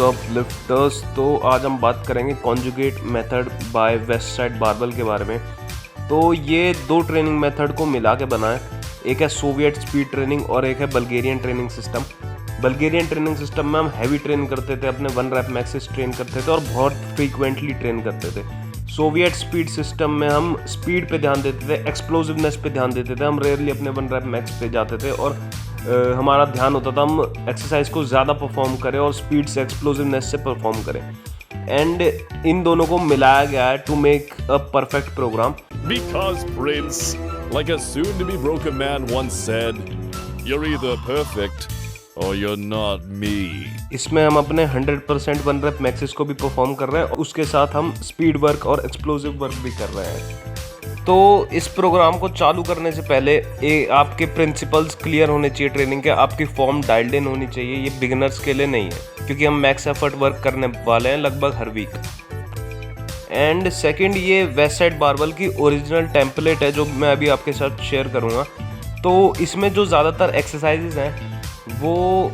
WhatsApp lifters. तो आज हम बात करेंगे conjugate method by Westside barbell के बारे में। तो ये दो ट्रेनिंग मेथड को मिला के बना है, एक है सोवियत स्पीड ट्रेनिंग और एक है Bulgarian training system. Bulgarian training system में हम हैवी ट्रेन करते थे, अपने 1 रैप मैक्सिस ट्रेन करते थे और बहुत फ्रीक्वेंटली ट्रेन करते थे। सोवियत स्पीड सिस्टम में हम स्पीड पे ध्यान देते थे, एक्सप्लोसिवनेस पे ध्यान देते थे, हम रेयरली अपने 1 रैप मैक्स पे जाते थे और हमारा ध्यान होता था हम एक्सरसाइज को ज़्यादा परफॉर्म करें और स्पीड से एक्सप्लोसिवनेस से परफॉर्म करें। एंड इन दोनों को मिलाया गया है to make a perfect programme. Because Prince, like a soon-to-be broken man once said, you're either perfect or you're not me. इसमें हम अपने 100% 1 रैप मैक्सिस को भी परफॉर्म कर रहे हैं और उसके साथ हम स्पीड वर्क और एक्सप्लोसिव वर्क भी कर रहे हैं। तो इस प्रोग्राम को चालू करने से पहले आपके प्रिंसिपल्स क्लियर होने चाहिए ट्रेनिंग के, आपकी फॉर्म डाइल्ड इन होनी चाहिए। ये बिगिनर्स के लिए नहीं है क्योंकि हम मैक्स एफर्ट वर्क करने वाले हैं लगभग हर वीक। एंड सेकंड, ये वेस्टसाइड बारबेल की ओरिजिनल टेम्पलेट है जो मैं अभी आपके साथ शेयर करूँगा। तो इसमें जो ज़्यादातर एक्सरसाइजेज हैं वो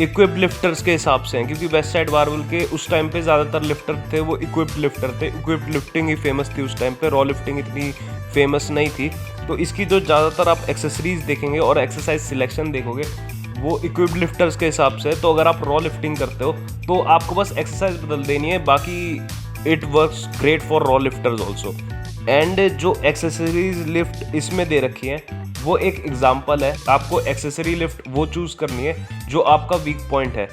इक्विप लिफ्टर्स के हिसाब से हैं, क्योंकि वेस्टसाइड बारबेल के उस टाइम पे ज़्यादातर लिफ्टर थे वो इक्विप लिफ्टर थे। इक्विप लिफ्टिंग ही फेमस थी उस टाइम पे, रॉ लिफ्टिंग इतनी फेमस नहीं थी। तो इसकी जो ज़्यादातर आप एक्सेसरीज देखेंगे और एक्सरसाइज सिलेक्शन देखोगे वो इक्विप लिफ्टर्स के हिसाब से। तो अगर आप रॉ लिफ्टिंग करते हो तो आपको बस एक्सरसाइज बदल देनी है, बाकी it works great for raw lifters also. And जो एक्सेसरीज लिफ्ट इसमें दे रखी है वो एक एग्जाम्पल है। आपको एक्सेसरी लिफ्ट वो चूज़ करनी है जो आपका वीक पॉइंट है।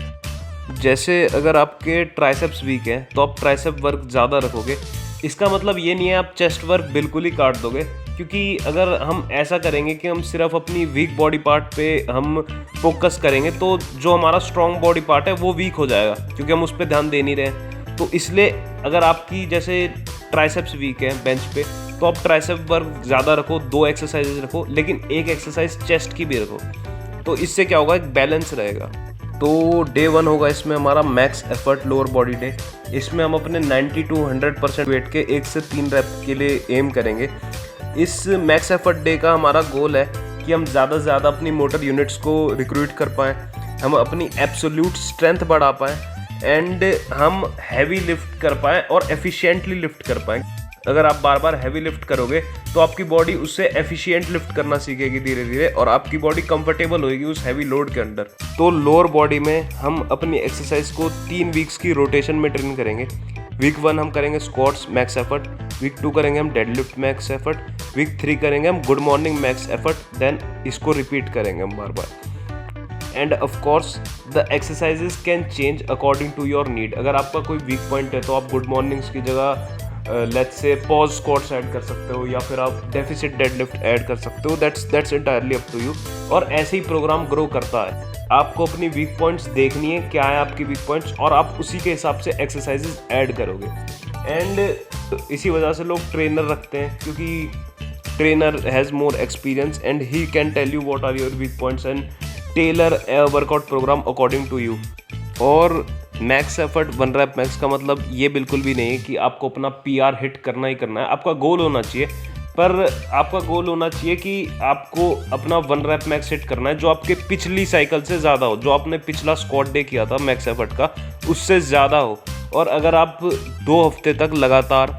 जैसे अगर आपके ट्राइसेप्स वीक है तो आप ट्राइसेप वर्क ज़्यादा रखोगे। इसका मतलब ये नहीं है आप चेस्ट वर्क बिल्कुल ही काट दोगे, क्योंकि अगर हम ऐसा करेंगे कि हम सिर्फ अपनी वीक बॉडी पार्ट पे हम फोकस करेंगे तो जो हमारा स्ट्रॉन्ग बॉडी पार्ट है वो वीक हो जाएगा, क्योंकि हम उस पर ध्यान दे नहीं रहे। तो इसलिए अगर आपकी जैसे ट्राइसेप्स वीक है बेंच पे तो आप ट्राइसेप वर्क ज़्यादा रखो, 2 एक्सरसाइजेज रखो, लेकिन एक एक्सरसाइज चेस्ट की भी रखो। तो इससे क्या होगा, एक बैलेंस रहेगा। तो डे 1 होगा इसमें हमारा max effort lower body day. इसमें हम अपने 90 to 100% वेट के 1 से 3 रैप के लिए एम करेंगे। इस मैक्स एफर्ट डे का हमारा गोल है कि हम ज़्यादा से ज़्यादा अपनी मोटर यूनिट्स को रिक्रूट कर पाएँ, हम अपनी एब्सोल्यूट स्ट्रेंथ बढ़ा पाएँ एंड हम हैवी लिफ्ट कर पाएँ और एफिशिएंटली लिफ्ट कर पाएँ। अगर आप बार बार हैवी लिफ्ट करोगे तो आपकी बॉडी उससे एफिशिएंट लिफ्ट करना सीखेगी धीरे धीरे और आपकी बॉडी कंफर्टेबल होगी उस हैवी लोड के अंदर। तो लोअर बॉडी में हम अपनी एक्सरसाइज को 3 वीक्स की रोटेशन में ट्रेन करेंगे। वीक 1 हम करेंगे स्क्वाट्स मैक्स एफर्ट, वीक 2 करेंगे हम डेडलिफ्ट मैक्स एफर्ट, वीक 3 करेंगे हम good morning max effort. Then इसको रिपीट करेंगे हम बार बार। And of course the exercises can change according to your need. अगर आपका कोई वीक पॉइंट है तो आप गुड मॉर्निंग्स की जगह let's say pause squats add कर सकते हो या फिर आप डेफिसिट डेडलिफ्ट ऐड कर सकते हो। That's entirely up to you. और ऐसे ही प्रोग्राम ग्रो करता है। आपको अपनी वीक पॉइंट्स देखनी है, क्या है आपकी वीक पॉइंट्स, और आप उसी के हिसाब से एक्सरसाइजेज ऐड करोगे। एंड इसी वजह से लोग ट्रेनर रखते हैं, क्योंकि trainer has more experience and he can tell you what are your weak points and tailor a workout programme according to you. और मैक्स एफर्ट 1 रैप मैक्स का मतलब ये बिल्कुल भी नहीं है कि आपको अपना PR हिट करना ही करना है। आपका गोल होना चाहिए, पर आपका गोल होना चाहिए कि आपको अपना 1 रैप मैक्स हिट करना है जो आपके पिछली साइकिल से ज़्यादा हो, जो आपने पिछला स्क्वाट डे किया था मैक्स एफर्ट का उससे ज़्यादा हो। और अगर आप 2 हफ्ते तक लगातार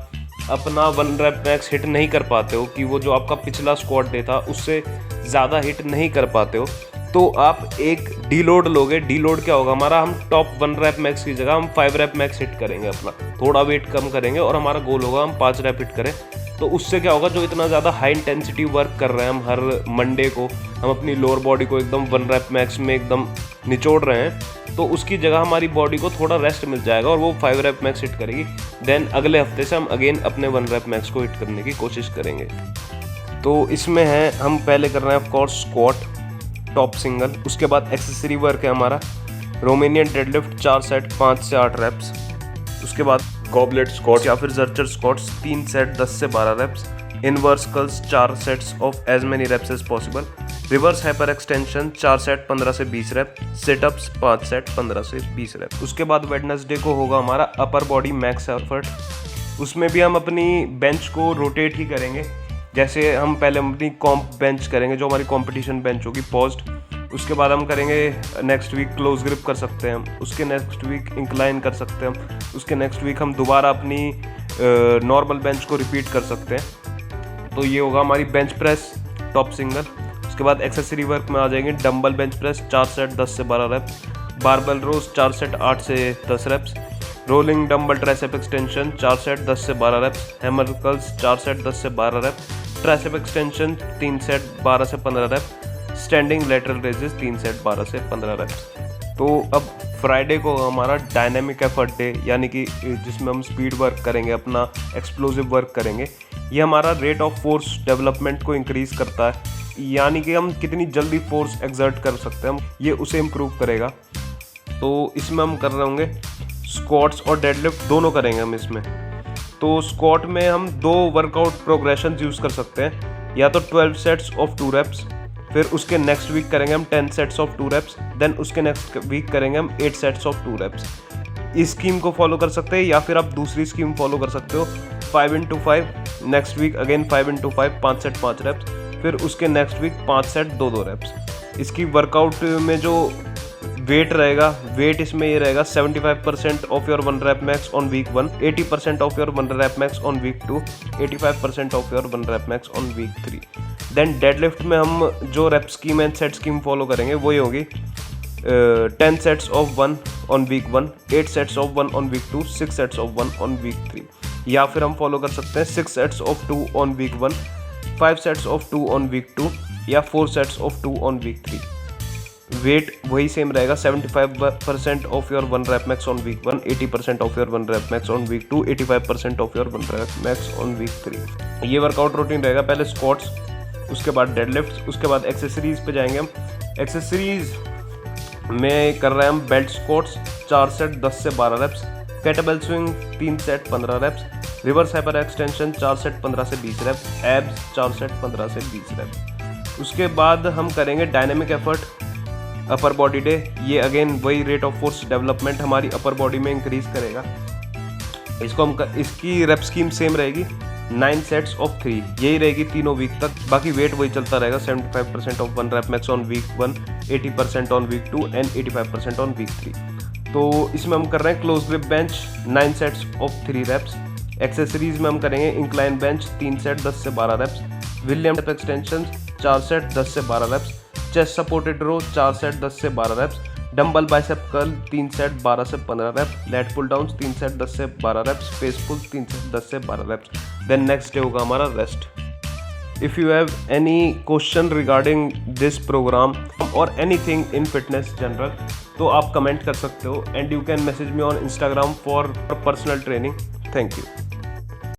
अपना 1 रैप मैक्स हिट नहीं कर पाते हो, कि वो जो आपका पिछला स्क्वाट डे था उससे ज़्यादा हिट नहीं कर पाते हो, तो आप एक डीलोड लोगे। डीलोड क्या होगा हमारा, हम टॉप 1 रैप मैक्स की जगह हम 5 रैप मैक्स हिट करेंगे, अपना थोड़ा वेट कम करेंगे और हमारा गोल होगा हम 5 रैप हिट करें। तो उससे क्या होगा, जो इतना ज़्यादा हाई इंटेंसिटी वर्क कर रहे हैं हम हर मंडे को, हम अपनी लोअर बॉडी को एकदम 1 रैप मैक्स में एकदम निचोड़ रहे हैं, तो उसकी जगह हमारी बॉडी को थोड़ा रेस्ट मिल जाएगा और वो 5 रैप मैक्स हिट करेगी। देन अगले हफ्ते से हम अगेन अपने 1 रैप मैक्स को हिट करने की कोशिश करेंगे। तो इसमें है हम पहले कर रहे हैं ऑफकोर्स स्क्वाट टॉप सिंगल, उसके बाद एक्सेसरी वर्क है हमारा रोमेनियन डेडलिफ्ट 4 सेट 5 से 8 रैप्स, उसके बाद गॉबलेट स्क्वाट्स या फिर जर्चर स्क्वाट्स 3 सेट 10 से 12 reps, inverse curls 4 sets of as many reps as possible, reverse hyper extension 4 set 15 से 20 रैप, सिटअप्स 5 सेट 15 से 20 रैप। उसके बाद वेडनेसडे को होगा हमारा अपर बॉडी मैक्स एफर्ट। उसमें भी हम अपनी बेंच को रोटेट ही करेंगे। जैसे हम पहले अपनी कॉम्प बेंच करेंगे जो हमारी कंपटीशन बेंच होगी पॉज्ड, उसके बाद हम करेंगे नेक्स्ट वीक क्लोज ग्रिप कर सकते हैं हम, उसके नेक्स्ट वीक इंक्लाइन कर सकते हैं हम, उसके नेक्स्ट वीक हम दोबारा अपनी नॉर्मल बेंच को रिपीट कर सकते हैं। तो ये होगा हमारी बेंच प्रेस टॉप सिंगल। उसके बाद एक्सेसरी वर्क में आ जाएंगे डंबल बेंच प्रेस 4 सेट 10 से 12 रेप्स, बारबेल रोज 4 सेट 8 से 10 reps, rolling dumbbell tricep extension 4 set 10 से 12 रेप्स, हैमर कर्ल्स 4 सेट 10 से 12 रेप्स, ट्राइसेप एक्सटेंशन 3 सेट 12 से 15 reps, standing lateral raises 3 set 12 से 15 रेप्स। तो अब फ्राइडे को हमारा डायनेमिक एफर्ट डे, यानी कि जिसमें हम स्पीड वर्क करेंगे, अपना एक्सप्लोसिव वर्क करेंगे। ये हमारा रेट ऑफ फोर्स डेवलपमेंट को इंक्रीज़ करता है, यानी कि हम कितनी जल्दी फोर्स एक्सर्ट कर सकते हैं, हम ये उसे इम्प्रूव करेगा। तो इसमें हम कर रहे होंगे स्क्वाट्स और डेडलिफ्ट दोनों करेंगे हम इसमें। तो स्क्वाट में हम 2 वर्कआउट प्रोग्रेशन यूज़ कर सकते हैं, या तो 12 सेट्स ऑफ 2 रेप्स, फिर उसके नेक्स्ट वीक करेंगे हम 10 सेट्स ऑफ 2 रेप्स, देन उसके नेक्स्ट वीक करेंगे हम 8 सेट्स ऑफ 2 रेप्स। इस स्कीम को फॉलो कर सकते हैं, या फिर आप दूसरी स्कीम फॉलो कर सकते हो 5 into 5, next week again 5 into 5, 5 set 5 reps, फिर उसके नेक्स्ट वीक 5 सेट 2-2 रेप्स। इसकी वर्कआउट में जो वेट रहेगा, वेट इसमें ये रहेगा 75% of your 1 rep max on week 1, 80% of your 1 rep max on week 2, 85% of your 1 rep max on week 3। Then deadlift में हम जो rep scheme and set scheme follow करेंगे वो ये होगी 10 sets of 1 on week 1, 8 sets of 1 on week 2, 6 sets of 1 on week 3। या फिर हम फॉलो कर सकते हैं 6 sets of 2 on week 1, 5 sets of 2 on week 2, या 4 sets of 2 on week 3। Weight वही सेम रहेगा 75% of your 1 rep max on week 1, 80% of your 1 rep max on week 2, 85% of your 1 rep max on week 3। ये workout routine रहेगा, पहले squats, उसके बाद deadlift, उसके बाद एक्सेसरीज पे जाएंगे हम। एक्सेसरीज में कर रहे हैं हम बेल्ट स्क्वाट्स 4 सेट 10 से 12 reps, kettlebell swing 3 set 15 reps, reverse hyper extension 4 set 15 से 20 रेप्स, एब्स 4 सेट 15 से 20 रेप्स। उसके बाद हम करेंगे dynamic effort upper body day. ये अगेन वही रेट ऑफ फोर्स डेवलपमेंट हमारी अपर बॉडी में इंक्रीज करेगा। इसको हम इसकी रेप स्कीम सेम रहेगी 9 सेट्स ऑफ 3, यही रहेगी तीनों वीक तक। बाकी वेट वही चलता रहेगा 75% of 1 rep max on week 1, 80% on week 2 and 85% on week 3। तो इसमें हम कर रहे हैं close grip bench 9 sets of 3 reps. Accessories में हम करेंगे इंक्लाइन बेंच 3 सेट 10 से 12 रेप्स, विलियम एक्सटेंशन 4 सेट 10 से 12 reps, chest supported row 4 set 10 से 12 reps, dumbbell bicep curl 3 set 12 से 15 reps, lat pull down 3 set 10 से 12 रेप्स, फेस पुल 3 set 10 से 12 wraps. Then next day होगा हमारा rest. If you have any question regarding this programme और anything in fitness general, तो आप comment कर सकते हो, and you can message me on Instagram for personal training. Thank you.